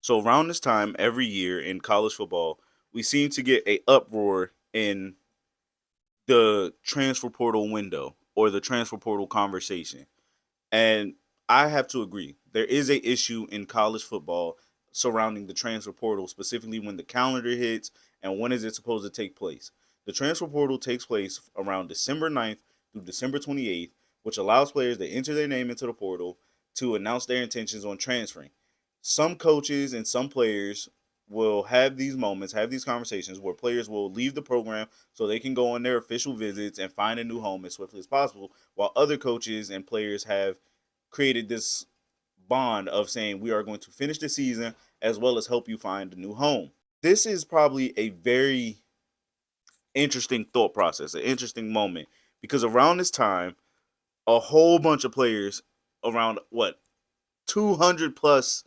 So around this time every year in college football, we seem to get a uproar in the transfer portal window or the transfer portal conversation. And I have to agree. There is a issue in college football surrounding the transfer portal, specifically when the calendar hits and when is it supposed to take place. The transfer portal takes place around December 9th through December 28th, which allows players to enter their name into the portal to announce their intentions on transferring. Some coaches and some players will have these moments, have these conversations where players will leave the program so they can go on their official visits and find a new home as swiftly as possible, while other coaches and players have created this bond of saying we are going to finish the season as well as help you find a new home. This is probably a very interesting thought process, an interesting moment, because around this time, a whole bunch of players, around what, 200 plus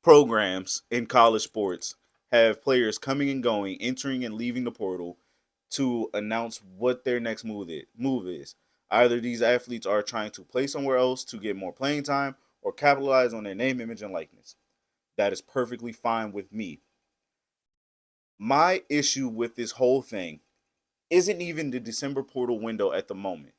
programs in college sports, have players coming and going, entering and leaving the portal to announce what their next move is. Either these athletes are trying to play somewhere else to get more playing time or capitalize on their name, image, and likeness. That is perfectly fine with me. My issue with this whole thing isn't even the December portal window at the moment.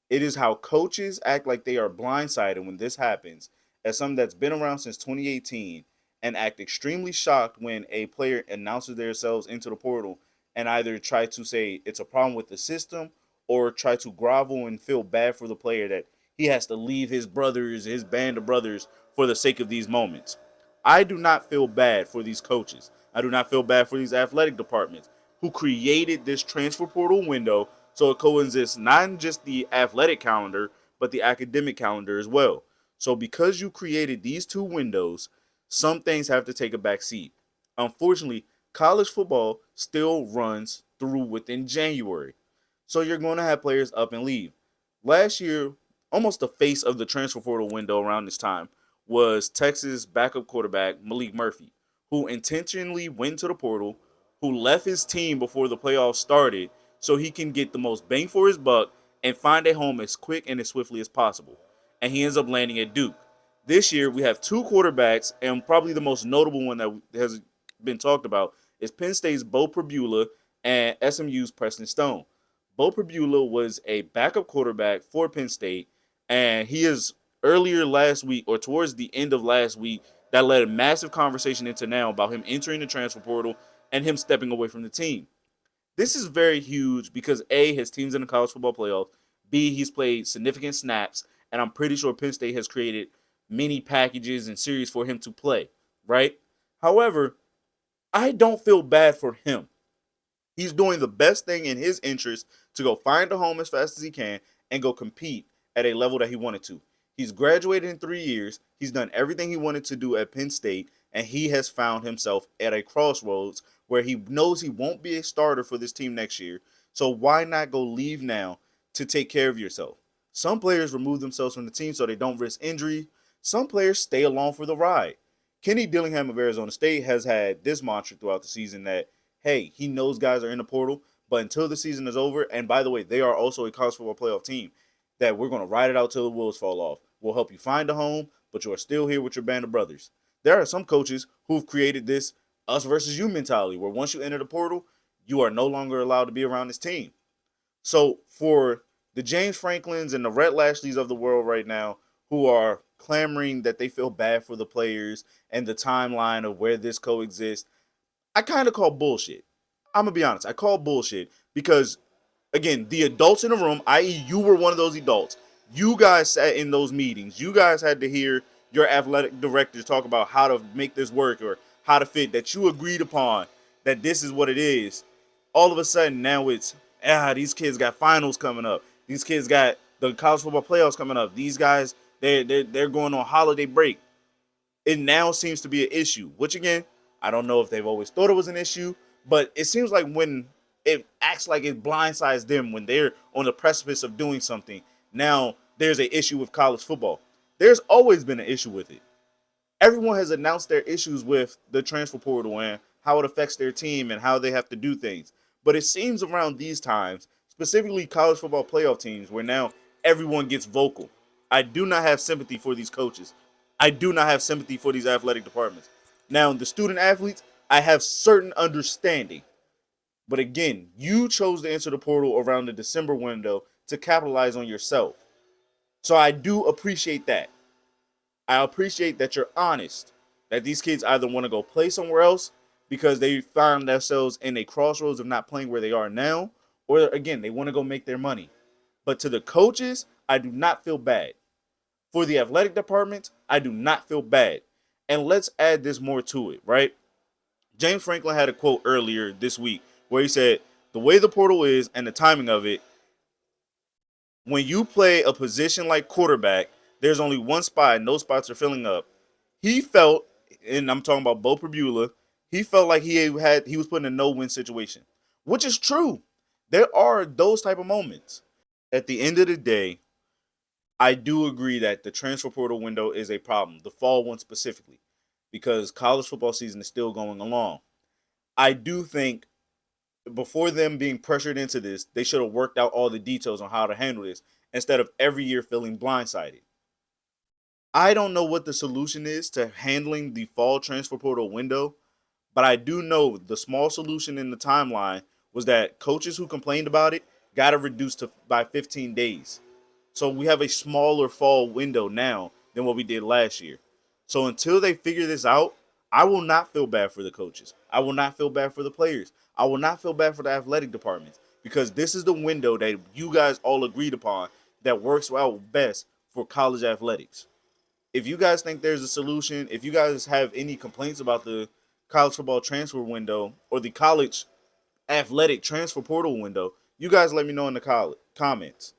It is how coaches act like they are blindsided when this happens, as something that's been around since 2018, and act extremely shocked when a player announces themselves into the portal and either try to say it's a problem with the system or try to grovel and feel bad for the player that he has to leave his brothers, his band of brothers, for the sake of these moments. I do not feel bad for these coaches. I do not feel bad for these athletic departments who created this transfer portal window so it coexists not in just the athletic calendar, but the academic calendar as well. So because you created these two windows, some things have to take a back seat. Unfortunately, college football still runs through within January. So you're going to have players up and leave. Last year, almost the face of the transfer portal window around this time was Texas backup quarterback Malik Murphy, who intentionally went to the portal, who left his team before the playoffs started so he can get the most bang for his buck and find a home as quick and as swiftly as possible. And he ends up landing at Duke. This year, we have two quarterbacks, and probably the most notable one that has been talked about is Penn State's Bo Prabula and SMU's Preston Stone. Bo Prabula was a backup quarterback for Penn State, and he is earlier last week or towards the end of last week that led a massive conversation into now about him entering the transfer portal and him stepping away from the team. This is very huge because A, his team's in the college football playoff. B, he's played significant snaps, and I'm pretty sure Penn State has created many packages and series for him to play, right? However, I don't feel bad for him. He's doing the best thing in his interest to go find a home as fast as he can and go compete at a level that he wanted to. He's graduated in 3 years. He's done everything he wanted to do at Penn State, and he has found himself at a crossroads where he knows he won't be a starter for this team next year. So why not go leave now to take care of yourself? Some players remove themselves from the team so they don't risk injury. Some players stay along for the ride. Kenny Dillingham of Arizona State has had this mantra throughout the season that hey, he knows guys are in the portal, but until the season is over, and by the way, they are also a college football playoff team, that we're going to ride it out till the wheels fall off. We'll help you find a home, but you are still here with your band of brothers. There are some coaches who've created this us versus you mentality, where once you enter the portal, you are no longer allowed to be around this team. So for the James Franklins and the Rhett Lashleys of the world right now, who are clamoring that they feel bad for the players and the timeline of where this coexists, I kind of call bullshit. I'm gonna be honest. I call bullshit because again, the adults in the room, i.e., you were one of those adults. You guys sat in those meetings. You guys had to hear your athletic directors talk about how to make this work or how to fit that you agreed upon that this is what it is. All of a sudden, now it's these kids got finals coming up. These kids got the college football playoffs coming up. These guys they're going on holiday break. It now seems to be an issue, which again, I don't know if they've always thought it was an issue, but it seems like when it acts like it blindsides them when they're on the precipice of doing something, now there's an issue with college football. There's always been an issue with it. Everyone has announced their issues with the transfer portal and how it affects their team and how they have to do things. But it seems around these times, specifically college football playoff teams, where now everyone gets vocal. I do not have sympathy for these coaches. I do not have sympathy for these athletic departments. Now, the student athletes, I have certain understanding. But again, you chose to enter the portal around the December window to capitalize on yourself. So I do appreciate that. I appreciate that you're honest, that these kids either want to go play somewhere else because they found themselves in a crossroads of not playing where they are now, or again, they want to go make their money. But to the coaches, I do not feel bad. For the athletic department, I do not feel bad. And let's add this more to it, right? James Franklin had a quote earlier this week where he said, the way the portal is and the timing of it, when you play a position like quarterback, there's only one spot and those spots are filling up. He felt, and I'm talking about Bo Pribula, he felt like he was put in a no-win situation, which is true. There are those type of moments. At the end of the day, I do agree that the transfer portal window is a problem, the fall one specifically, because college football season is still going along. I do think before them being pressured into this, they should have worked out all the details on how to handle this instead of every year feeling blindsided. I don't know what the solution is to handling the fall transfer portal window, but I do know the small solution in the timeline was that coaches who complained about it got it reduced to by 15 days. So we have a smaller fall window now than what we did last year. So until they figure this out, I will not feel bad for the coaches. I will not feel bad for the players. I will not feel bad for the athletic departments because this is the window that you guys all agreed upon that works out best for college athletics. If you guys think there's a solution, if you guys have any complaints about the college football transfer window or the college athletic transfer portal window, you guys let me know in the comments.